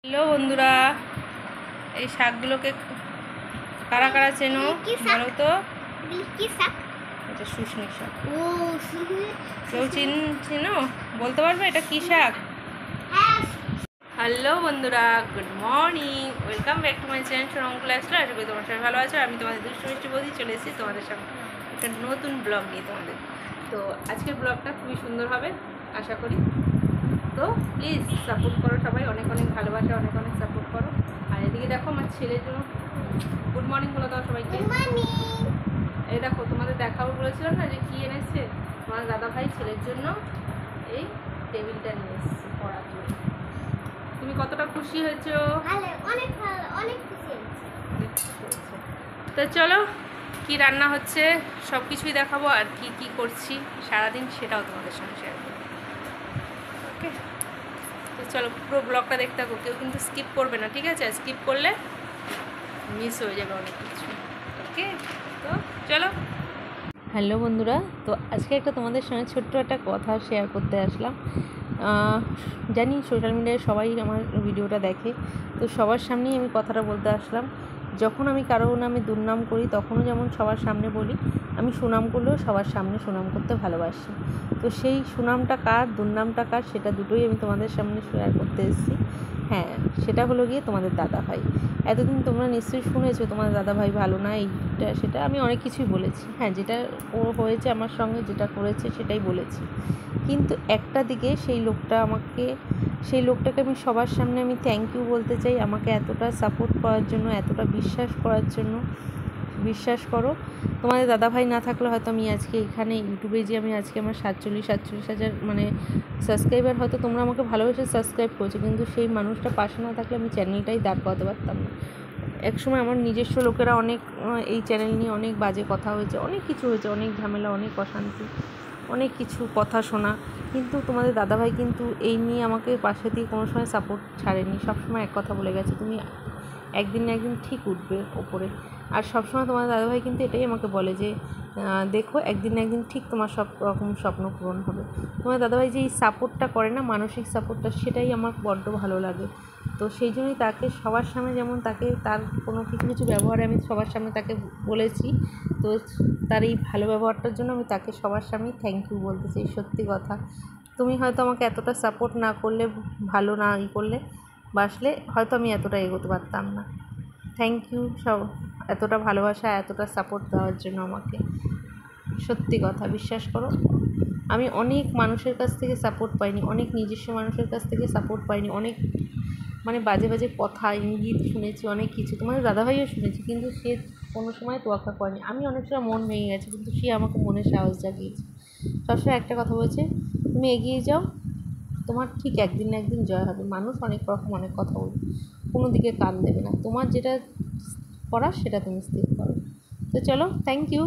Hello বন্ধুরা, এই শাকগুলোকে কারা কারা চেনো বলো তো? এটা শুশনি শাক। কেউ চেনো? বলতে পারবে এটা কি শাক? হ্যালো বন্ধুরা, good morning, welcome back to my channel Sonamukul আসলে। আশা করি তোমার সবাই ভালো আছো। আমি তোমাদের দুষ্টু মিষ্টি বলছি চলে এসেছি তোমাদের সামনে একটা নতুন ব্লগ নিয়ে তোমাদের। তো আজকের ব্লগটা খুবই সুন্দর হবে আশা করি। তো প্লিজ সাপোর্ট করো সবাই, অনেক অনেক ভালোবাসা, অনেক অনেক সাপোর্ট করো। আর এদিকে দেখো আমার ছেলের জন্য গুড মর্নিং বলে দাও সবাইকে। এই দেখো তোমাদের দেখাবো বলেছিলাম না যে কী এনেছে তোমার দাদা ভাই ছেলের জন্য। এই টেবিলটা নিয়ে এসেছে পড়ার জন্য। তুমি কতটা খুশি হয়েছো? অনেক ভালো, অনেক খুশি হয়েছে। তো চলো কি রান্না হচ্ছে সব কিছুই দেখাবো, আর কি কি করছি সারাদিন সেটাও তোমাদের সঙ্গে শেয়ার করবো। ওকে, তো চলো পুরো ব্লগটা দেখতে থাকো, কেউ কিন্তু স্কিপ করবে না, ঠিক আছে? স্কিপ করলে মিস হয়ে যাবে অনেক কিছু। ওকে, তো চলো। হ্যালো বন্ধুরা, তো আজকে একটা তোমাদের সঙ্গে ছোট্ট একটা কথা শেয়ার করতে আসলাম। জানি সোশ্যাল মিডিয়ায় সবাই আমার ভিডিওটা দেখে, তো সবার সামনেই আমি কথাটা বলতে আসলাম। যখন আমি কারো নামে দুর্নাম করি তখনও যেমন সবার সামনে বলি, আমি সুনাম করলেও সবার সামনে সুনাম করতে ভালোবাসি। তো সেই সুনামটা কার, দুর্নামটা কার, সেটা দুটোই আমি তোমাদের সামনে শেয়ার করতে এসেছি। হ্যাঁ, সেটা হলো গিয়ে তোমাদের দাদা ভাই। এতদিন তোমরা নিশ্চয়ই শুনেছো তোমাদের দাদা ভাই ভালো না, এইটা সেটা আমি অনেক কিছুই বলেছি। হ্যাঁ, যেটা ও হয়েছে আমার সঙ্গে, যেটা করেছে সেটাই বলেছি। কিন্তু একটা দিকে সেই লোকটাকে আমি সবার সামনে আমি থ্যাংক ইউ বলতে চাই, আমাকে এতটা সাপোর্ট করার জন্য, এতটা বিশ্বাস করার জন্য। বিশ্বাস করো, তোমাদের দাদাভাই না থাকলে হয়তো আমি আজকে এখানে ইউটিউবে যে আমি আজকে আমার 47,000 মানে সাবস্ক্রাইবার, হয়তো তোমরা আমাকে ভালোবেসে সাবস্ক্রাইব করেছো, কিন্তু সেই মানুষটা পাশে না থাকলে আমি চ্যানেলটাই দাঁড় করাতে পারতাম না। একসময় আমার নিজস্ব লোকেরা অনেক এই চ্যানেল নিয়ে অনেক বাজে কথা হয়েছে, অনেক কিছু হয়েছে, অনেক ঝামেলা, অনেক অশান্তি, অনেক কিছু কথা শোনা, কিন্তু তোমাদের দাদাভাই কিন্তু এই নিয়ে আমাকে পাশে দিয়ে কোনো সময় সাপোর্ট ছাড়েনি। সবসময় এক কথা বলে গেছে, তুমি একদিন না একদিন ঠিক উঠবে ওপরে। আর সবসময় তোমার দাদাভাই কিন্তু এটাই আমাকে বলে যে দেখো একদিন না একদিন ঠিক তোমার সব রকম স্বপ্ন পূরণ হবে। তোমার দাদাভাই যে এই সাপোর্টটা করে না, মানসিক সাপোর্টটা, সেটাই আমার বড্ড ভালো লাগে। তো সেই জন্যই তাকে সবার সামনে, যেমন তাকে তার কোনো কিছু কিছু ব্যবহারে আমি সবার সামনে তাকে বলেছি, তো তার এই ভালো ব্যবহারটার জন্য আমি তাকে সবার সামনে থ্যাংক ইউ বলতে চাই। সত্যি কথা, তুমি হয়তো আমাকে এতটা সাপোর্ট না করলে, ভালো না করলে, বাসলে হয়তো আমি এতটা এগোতে পারতাম না। থ্যাংক ইউ সব, এতটা ভালোবাসা, এতটা সাপোর্ট দেওয়ার জন্য আমাকে। সত্যি কথা, বিশ্বাস করো, আমি অনেক মানুষের কাছ থেকে সাপোর্ট পাইনি, অনেক নিজস্ব মানুষের কাছ থেকে সাপোর্ট পাইনি, অনেক মানে বাজে বাজে কথা, ইঙ্গিত শুনেছি, অনেক কিছু তোমাদের দাদাভাইও শুনেছি, কিন্তু সে কোনো সময় তোয়াক্কা করেনি। আমি অনেক সময় মন ভেঙে গেছে, কিন্তু সে আমাকে মনে সাহস জাগিয়েছে। সবসময় একটা কথা বলছে, তুমি এগিয়ে যাও, তোমার ঠিক একদিন না একদিন জয় হবে। মানুষ অনেক রকম অনেক কথা বলবে, কোনো দিকে কান দেবে না, তোমার যেটা করার সেটা তুমি স্থির করো। তো চলো, থ্যাংক ইউ।